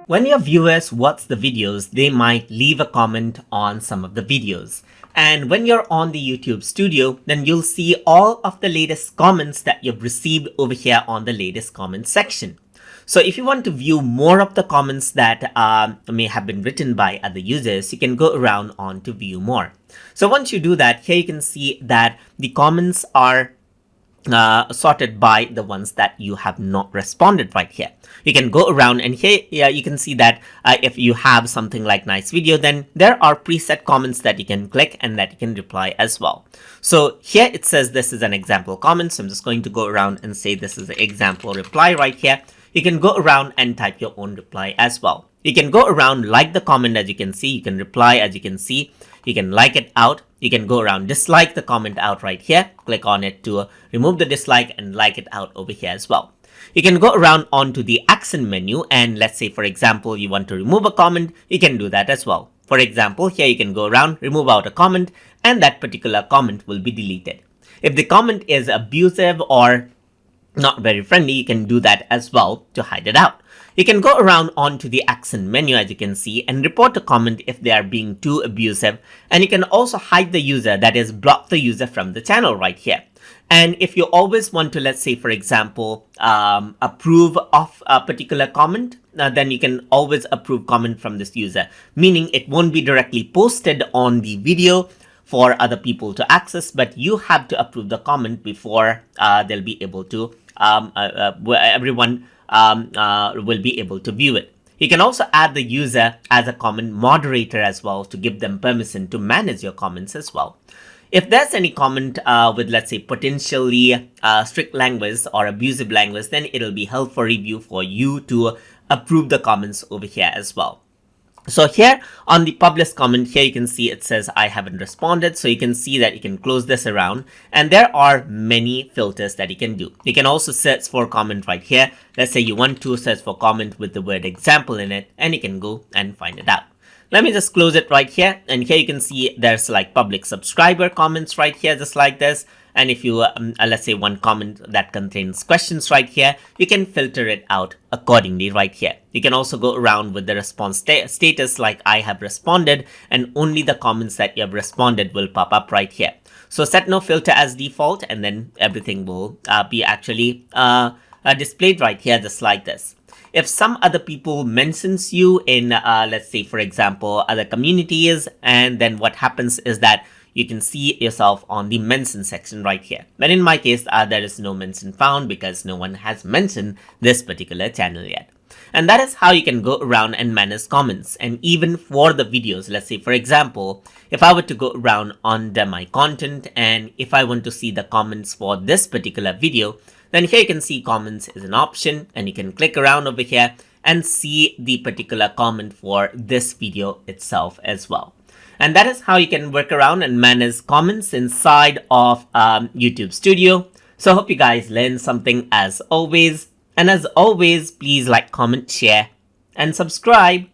When your viewers watch the videos, they might leave a comment on some of the videos. And when you're on the YouTube studio, then you'll see all of the latest comments that you've received over here on the latest comment section. So if you want to view more of the comments that may have been written by other users, you can go around on to view more. So once you do that, here you can see that the comments are sorted by the ones that you have not responded right here. You can go around and here you can see that if you have something like nice video, then there are preset comments that you can click and that you can reply as well. So here it says this is an example comment. So I'm just going to go around and say this is an example reply right here. You can go around and type your own reply as well. You can go around, like the comment as you can see, you can reply as you can see, you can like it out, you can go around, dislike the comment out right here, click on it to remove the dislike and like it out over here as well. You can go around onto the action menu and let's say for example you want to remove a comment, you can do that as well. For example, here you can go around, remove out a comment and that particular comment will be deleted. If the comment is abusive or not very friendly, you can do that as well to hide it out. You can go around onto the action menu as you can see and report a comment if they are being too abusive, and you can also hide the user, that is block the user from the channel right here. And if you always want to, let's say for example, approve of a particular comment, then you can always approve comment from this user, meaning it won't be directly posted on the video for other people to access, but you have to approve the comment before they'll be able to everyone will be able to view it. You can also add the user as a comment moderator as well to give them permission to manage your comments as well. If there's any comment with, let's say, potentially strict language or abusive language, then it'll be held for review for you to approve the comments over here as well. So here on the published comment, here you can see it says I haven't responded. So you can see that you can close this around and there are many filters that you can do. You can also search for comment right here. Let's say you want to search for comment with the word example in it and you can go and find it out. Let me just close it right here. And here you can see there's like public subscriber comments right here, just like this. And if you, let's say one comment that contains questions right here, you can filter it out accordingly right here. You can also go around with the response status like I have responded, and only the comments that you have responded will pop up right here. So set no filter as default and then everything will be actually displayed right here just like this. If some other people mentions you in, let's say for example, other communities, and then what happens is that you can see yourself on the mention section right here. But in my case, there is no mention found because no one has mentioned this particular channel yet. And that is how you can go around and manage comments. And even for the videos, let's say for example, if I were to go around under my content and if I want to see the comments for this particular video, then here you can see comments is an option and you can click around over here and see the particular comment for this video itself as well. And that is how you can work around and manage comments inside of YouTube Studio. So I hope you guys learned something as always. And as always, please like, comment, share, and subscribe.